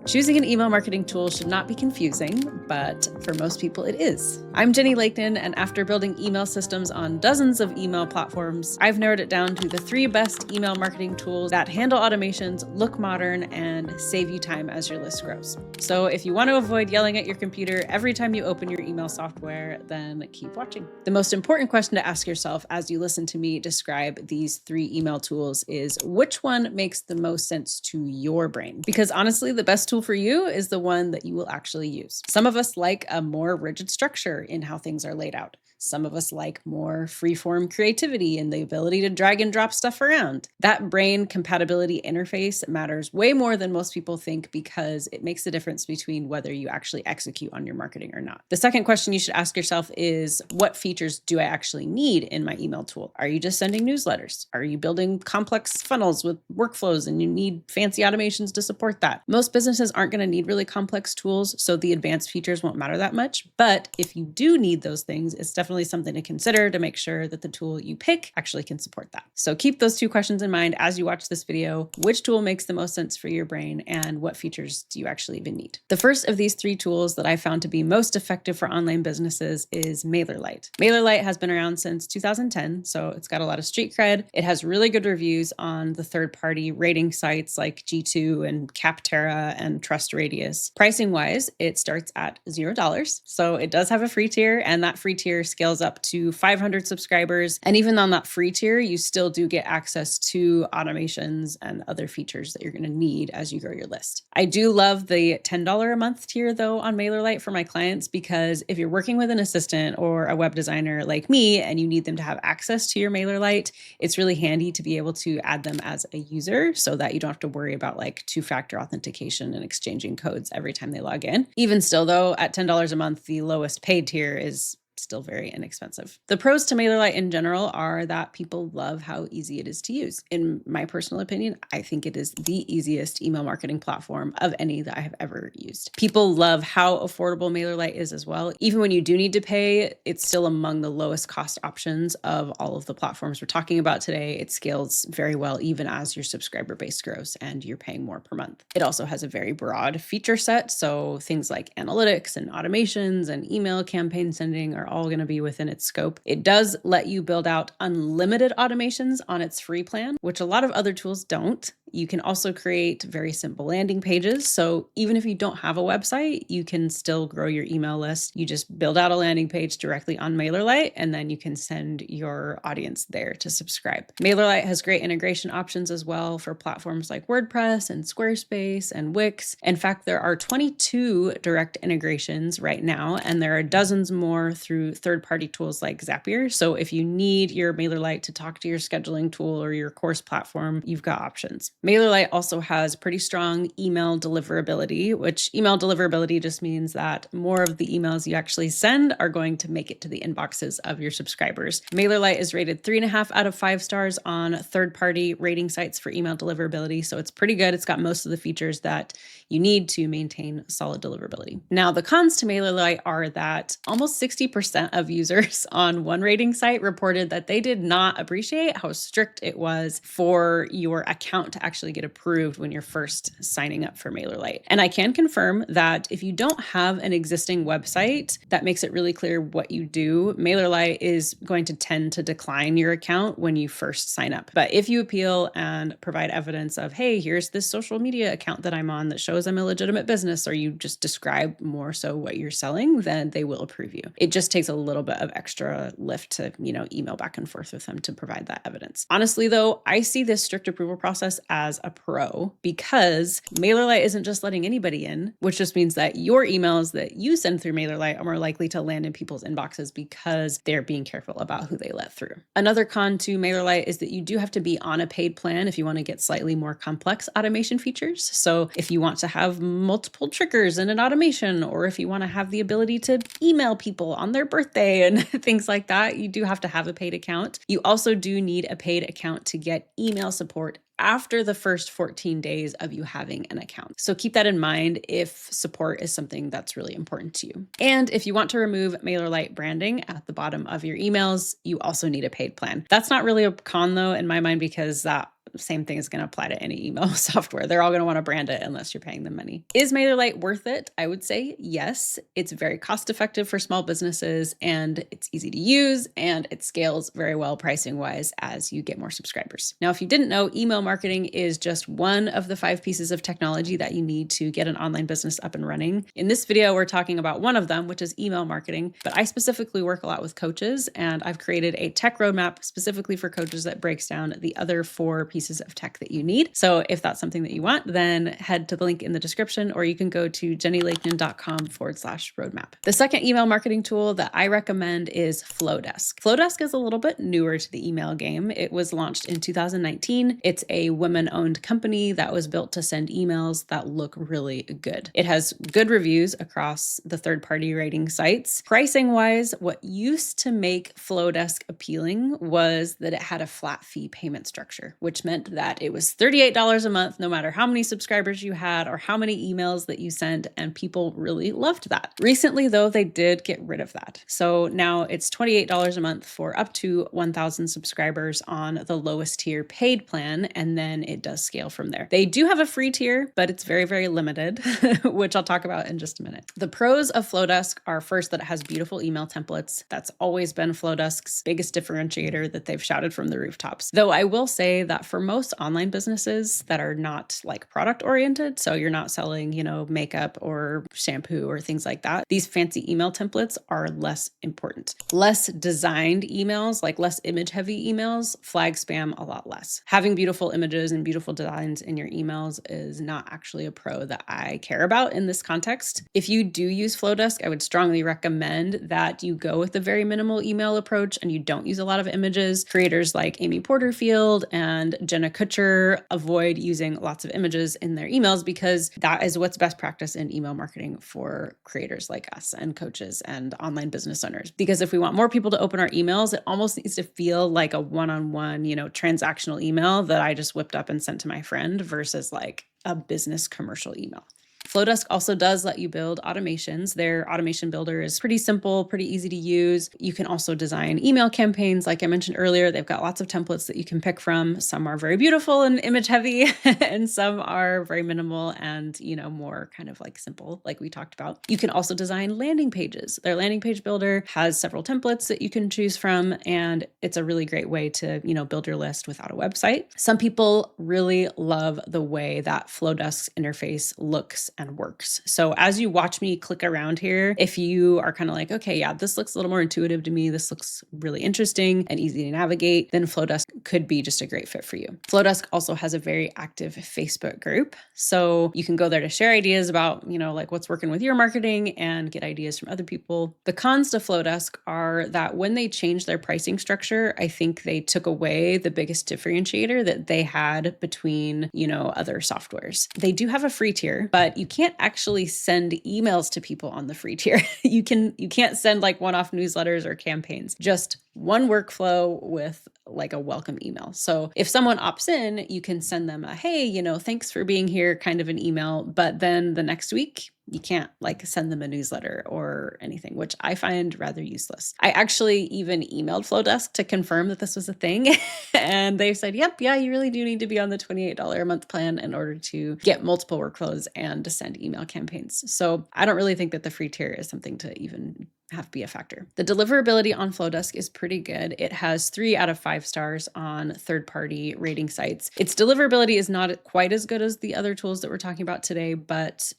Choosing an email marketing tool should not be confusing, but for most people it is. I'm Jennie Lakenan, and after building email systems on dozens of email platforms, I've narrowed it down to the 3 best email marketing tools that handle automations, look modern, and save you time as your list grows. So if you want to avoid yelling at your computer every time you open your email software, then keep watching. The most important question to ask yourself as you listen to me describe these 3 email tools is which one makes the most sense to your brain? Because honestly, the best tool for you is the one that you will actually use. Some of us like a more rigid structure in how things are laid out. Some of us like more freeform creativity and the ability to drag and drop stuff around. That brain compatibility interface matters way more than most people think because it makes the difference between whether you actually execute on your marketing or not. The second question you should ask yourself is, what features do I actually need in my email tool? Are you just sending newsletters? Are you building complex funnels with workflows and you need fancy automations to support that? Most businesses aren't going to need really complex tools, so the advanced features won't matter that much. But if you do need those things, it's definitely something to consider to make sure that the tool you pick actually can support that. So keep those 2 questions in mind as you watch this video. Which tool makes the most sense for your brain and what features do you actually even need? The first of these 3 tools that I found to be most effective for online businesses is MailerLite. MailerLite has been around since 2010, so it's got a lot of street cred. It has really good reviews on the third-party rating sites like G2 and Capterra and TrustRadius. Pricing wise, it starts at $0. So it does have a free tier, and that free tier scales up to 500 subscribers. And even on that free tier, you still do get access to automations and other features that you're going to need as you grow your list. I do love the $10 a month tier though on MailerLite for my clients, because if you're working with an assistant or a web designer like me and you need them to have access to your MailerLite, it's really handy to be able to add them as a user so that you don't have to worry about like 2-factor authentication and exchanging codes every time they log in. Even still though, at $10 a month, the lowest paid tier is still very inexpensive. The pros to MailerLite in general are that people love how easy it is to use. In my personal opinion, I think it is the easiest email marketing platform of any that I have ever used. People love how affordable MailerLite is as well. Even when you do need to pay, it's still among the lowest cost options of all of the platforms we're talking about today. It scales very well even as your subscriber base grows and you're paying more per month. It also has a very broad feature set, so things like analytics and automations and email campaign sending are all going to be within its scope. It does let you build out unlimited automations on its free plan, which a lot of other tools don't. You can also create very simple landing pages. So even if you don't have a website, you can still grow your email list. You just build out a landing page directly on MailerLite, and then you can send your audience there to subscribe. MailerLite has great integration options as well for platforms like WordPress and Squarespace and Wix. In fact, there are 22 direct integrations right now, and there are dozens more through third-party tools like Zapier. So if you need your MailerLite to talk to your scheduling tool or your course platform, you've got options. MailerLite also has pretty strong email deliverability, which email deliverability just means that more of the emails you actually send are going to make it to the inboxes of your subscribers. MailerLite is rated 3.5 out of 5 stars on third-party rating sites for email deliverability, so it's pretty good. It's got most of the features that you need to maintain solid deliverability. Now, the cons to MailerLite are that almost 60% of users on one rating site reported that they did not appreciate how strict it was for your account to actually get approved when you're first signing up for MailerLite. And I can confirm that if you don't have an existing website that makes it really clear what you do, MailerLite is going to tend to decline your account when you first sign up. But if you appeal and provide evidence of, hey, here's this social media account that I'm on that shows I'm a legitimate business, or you just describe more so what you're selling, then they will approve you. It just takes a little bit of extra lift to, email back and forth with them to provide that evidence. Honestly, though, I see this strict approval process as a pro because MailerLite isn't just letting anybody in, which just means that your emails that you send through MailerLite are more likely to land in people's inboxes because they're being careful about who they let through. Another con to MailerLite is that you do have to be on a paid plan if you want to get slightly more complex automation features. So if you want to have multiple triggers in an automation, or if you want to have the ability to email people on their birthday and things like that, you do have to have a paid account. You also do need a paid account to get email support after the first 14 days of you having an account. So keep that in mind if support is something that's really important to you. And if you want to remove MailerLite branding at the bottom of your emails, you also need a paid plan. That's not really a con though, in my mind, because that same thing is going to apply to any email software. They're all going to want to brand it unless you're paying them money. Is MailerLite worth it? I would say yes. It's very cost effective for small businesses, and it's easy to use, and it scales very well pricing wise as you get more subscribers. Now, if you didn't know, email marketing is just one of the 5 pieces of technology that you need to get an online business up and running. In this video, we're talking about one of them, which is email marketing, but I specifically work a lot with coaches, and I've created a tech roadmap specifically for coaches that breaks down the other 4 pieces of tech that you need. So if that's something that you want, then head to the link in the description, or you can go to jennielakenan.com/roadmap. The second email marketing tool that I recommend is Flodesk. Flodesk is a little bit newer to the email game. It was launched in 2019. It's a women-owned company that was built to send emails that look really good. It has good reviews across the third-party rating sites. Pricing-wise, what used to make Flodesk appealing was that it had a flat fee payment structure, which meant that it was $38 a month, no matter how many subscribers you had or how many emails that you sent, and people really loved that. Recently, though, they did get rid of that. So now it's $28 a month for up to 1,000 subscribers on the lowest tier paid plan, and then it does scale from there. They do have a free tier, but it's very, very limited, which I'll talk about in just a minute. The pros of Flodesk are, first, that it has beautiful email templates. That's always been Flodesk's biggest differentiator that they've shouted from the rooftops. Though I will say that for most online businesses that are not like product oriented, so you're not selling, makeup or shampoo or things like that, these fancy email templates are less important. Less designed emails, like less image heavy emails, flag spam a lot less. Having beautiful images and beautiful designs in your emails is not actually a pro that I care about in this context. If you do use Flodesk, I would strongly recommend that you go with a very minimal email approach and you don't use a lot of images. Creators like Amy Porterfield and Jenna Kutcher avoid using lots of images in their emails because that is what's best practice in email marketing for creators like us and coaches and online business owners. Because if we want more people to open our emails, it almost needs to feel like a one-on-one, transactional email that I just whipped up and sent to my friend versus like a business commercial email. Flodesk also does let you build automations. Their automation builder is pretty simple, pretty easy to use. You can also design email campaigns. Like I mentioned earlier, they've got lots of templates that you can pick from. Some are very beautiful and image heavy, and some are very minimal and, more kind of like simple, like we talked about. You can also design landing pages. Their landing page builder has several templates that you can choose from, and it's a really great way to, build your list without a website. Some people really love the way that Flodesk's interface looks and works. So as you watch me click around here, if you are kind of like, okay, yeah, this looks a little more intuitive to me, this looks really interesting and easy to navigate, then Flodesk could be just a great fit for you. Flodesk also has a very active Facebook group. So you can go there to share ideas about, like what's working with your marketing and get ideas from other people. The cons to Flodesk are that when they changed their pricing structure, I think they took away the biggest differentiator that they had between, other softwares. They do have a free tier, but you can't actually send emails to people on the free tier. You can't send like one-off newsletters or campaigns, just one workflow with like a welcome email. So if someone opts in, you can send them a, hey, thanks for being here kind of an email, but then the next week, you can't like send them a newsletter or anything, which I find rather useless. I actually even emailed Flodesk to confirm that this was a thing. And they said, yep, yeah, you really do need to be on the $28 a month plan in order to get multiple workflows and to send email campaigns. So I don't really think that the free tier is something to even have to be a factor. The deliverability on Flodesk is pretty good. It has 3 out of 5 stars on third-party rating sites. Its deliverability is not quite as good as the other tools that we're talking about today, but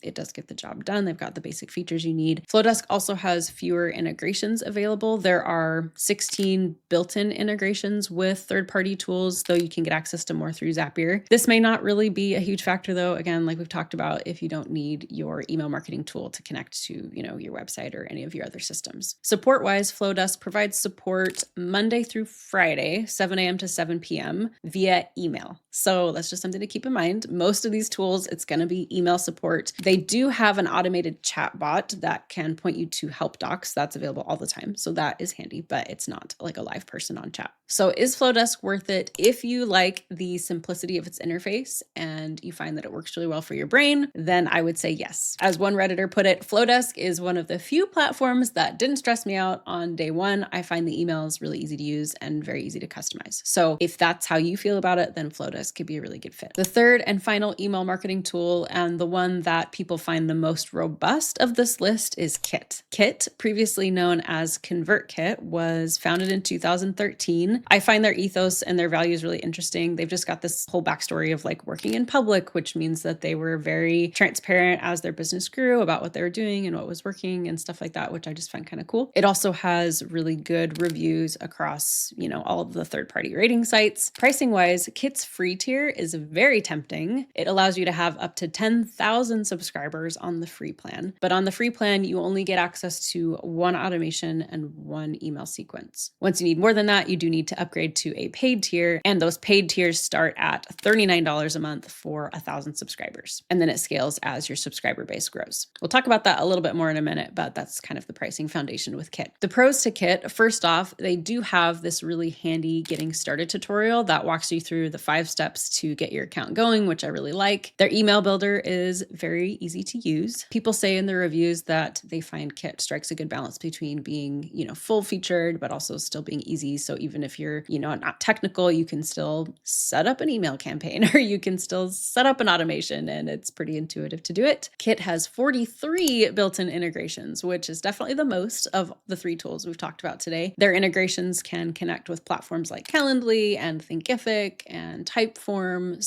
it does get the job done. They've got the basic features you need. Flodesk also has fewer integrations available. There are 16 built-in integrations with third-party tools, though you can get access to more through Zapier. This may not really be a huge factor, though. Again, like we've talked about, if you don't need your email marketing tool to connect to, your website or any of your other systems. Support-wise, Flodesk provides support Monday through Friday, 7 a.m. to 7 p.m. via email. So that's just something to keep in mind. Most of these tools, it's going to be email support. They do have an automated chat bot that can point you to help docs. That's available all the time. So that is handy, but it's not like a live person on chat. So is Flodesk worth it? If you like the simplicity of its interface and you find that it works really well for your brain, then I would say yes. As one Redditor put it, Flodesk is one of the few platforms that didn't stress me out on day one. I find the emails really easy to use and very easy to customize. So if that's how you feel about it, then Flodesk could be a really good fit. The third and final email marketing tool, and the one that people find the most robust of this list, is Kit. Kit, previously known as ConvertKit, was founded in 2013. I find their ethos and their values really interesting. They've just got this whole backstory of like working in public, which means that they were very transparent as their business grew about what they were doing and what was working and stuff like that, which I just find kind of cool. It also has really good reviews across, all of the third-party rating sites. Pricing wise, Kit's free tier is very tempting. It allows you to have up to 10,000 subscribers on the free plan. But on the free plan, you only get access to one automation and one email sequence. Once you need more than that, you do need to upgrade to a paid tier. And those paid tiers start at $39 a month for 1,000 subscribers. And then it scales as your subscriber base grows. We'll talk about that a little bit more in a minute, but that's kind of the pricing foundation with Kit. The pros to Kit, first off, they do have this really handy getting started tutorial that walks you through the 5 steps to get your account going, which I really like. Their email builder is very easy to use. People say in the reviews that they find Kit strikes a good balance between being, full featured, but also still being easy. So even if you're, not technical, you can still set up an email campaign or you can still set up an automation, and it's pretty intuitive to do it. Kit has 43 built-in integrations, which is definitely the most of the 3 tools we've talked about today. Their integrations can connect with platforms like Calendly and Thinkific and Typeform,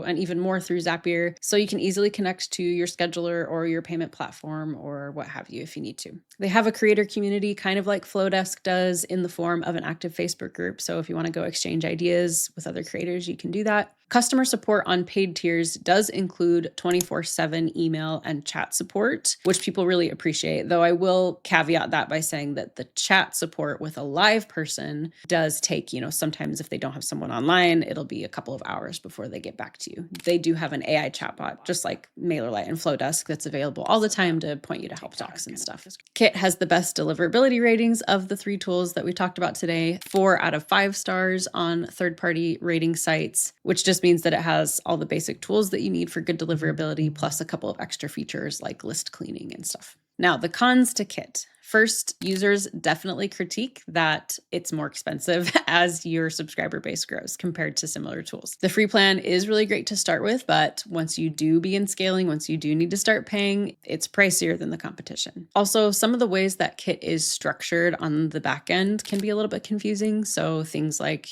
and even more through Zapier. So you can easily connect to your scheduler or your payment platform or what have you if you need to. They have a creator community, kind of like Flodesk does, in the form of an active Facebook group. So if you want to go exchange ideas with other creators, you can do that. Customer support on paid tiers does include 24/7 email and chat support, which people really appreciate, though I will caveat that by saying that the chat support with a live person does take, sometimes if they don't have someone online, it'll be a couple of hours before they get back to you. They do have an AI chatbot, just like MailerLite and Flodesk, that's available all the time to point you to help docs and stuff. Kit has the best deliverability ratings of the 3 tools that we talked about today, 4 out of 5 stars on third-party rating sites, which just means that it has all the basic tools that you need for good deliverability, plus a couple of extra features like list cleaning and stuff. Now, the cons to Kit. First, users definitely critique that it's more expensive as your subscriber base grows compared to similar tools. The free plan is really great to start with, but once you do begin scaling, once you do need to start paying, it's pricier than the competition. Also, some of the ways that Kit is structured on the back end can be a little bit confusing. So things like,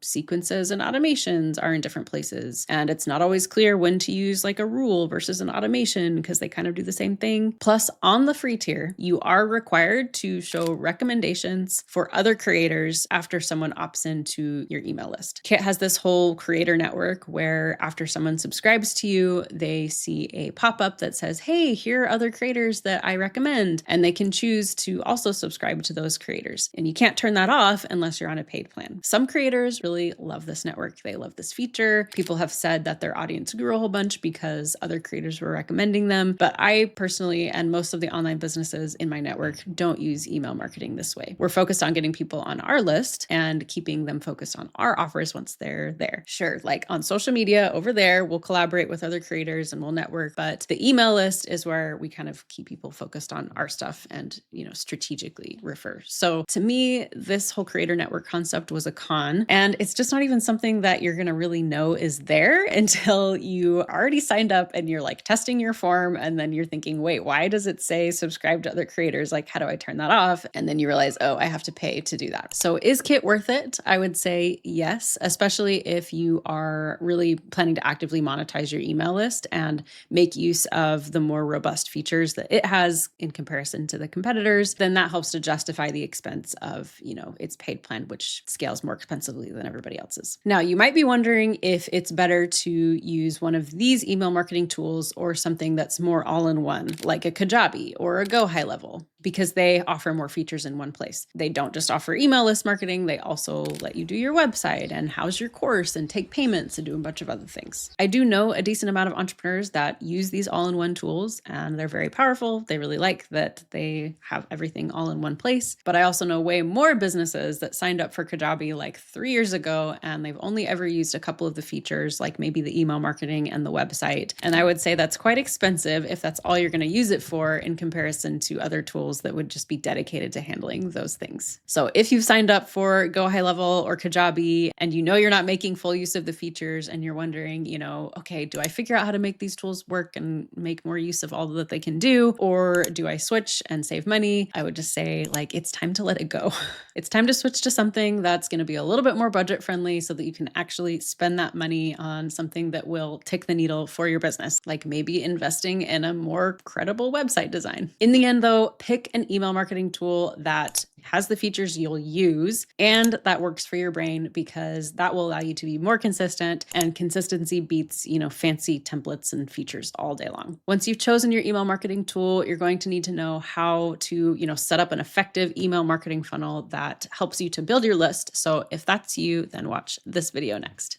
sequences and automations are in different places, and it's not always clear when to use like a rule versus an automation because they kind of do the same thing. Plus, on the free tier, you are required to show recommendations for other creators after someone opts into your email list. Kit has this whole creator network where after someone subscribes to you, they see a pop-up that says, hey, here are other creators that I recommend, and they can choose to also subscribe to those creators. And you can't turn that off unless you're on a paid plan. Some creators really love this network. They love this feature. People have said that their audience grew a whole bunch because other creators were recommending them. But I personally, and most of the online businesses in my network, don't use email marketing this way. We're focused on getting people on our list and keeping them focused on our offers once they're there. Sure, like on social media over there, we'll collaborate with other creators and we'll network, but the email list is where we kind of keep people focused on our stuff and, strategically refer. So to me, this whole creator network concept was a con, and it's just not even something that you're going to really know is there until you already signed up and you're like testing your form, and then you're thinking, wait, why does it say subscribe to other creators? Like, how do I turn that off? And then you realize, oh, I have to pay to do that. So is Kit worth it? I would say yes, especially if you are really planning to actively monetize your email list and make use of the more robust features that it has in comparison to the competitors. Then that helps to justify the expense of, its paid plan, which scales more expensively than everybody else's. Now, you might be wondering if it's better to use one of these email marketing tools or something that's more all-in-one, like a Kajabi or a Go High Level. because they offer more features in one place. They don't just offer email list marketing, they also let you do your website and house your course and take payments and do a bunch of other things. I do know a decent amount of entrepreneurs that use these all-in-one tools, and they're very powerful. They really like that they have everything all in one place. But I also know way more businesses that signed up for Kajabi like 3 years ago, and they've only ever used a couple of the features, like maybe the email marketing and the website. And I would say that's quite expensive if that's all you're going to use it for in comparison to other tools that would just be dedicated to handling those things. So if you've signed up for Go High Level or Kajabi and you know you're not making full use of the features and you're wondering, okay, do I figure out how to make these tools work and make more use of all that they can do? Or do I switch and save money? I would just say it's time to let it go. It's time to switch to something that's going to be a little bit more budget friendly so that you can actually spend that money on something that will tick the needle for your business, like maybe investing in a more credible website design. In the end though, pick an email marketing tool that has the features you'll use and that works for your brain, because that will allow you to be more consistent, and consistency beats, fancy templates and features all day long. Once you've chosen your email marketing tool, you're going to need to know how to, set up an effective email marketing funnel that helps you to build your list. So if that's you, then watch this video next.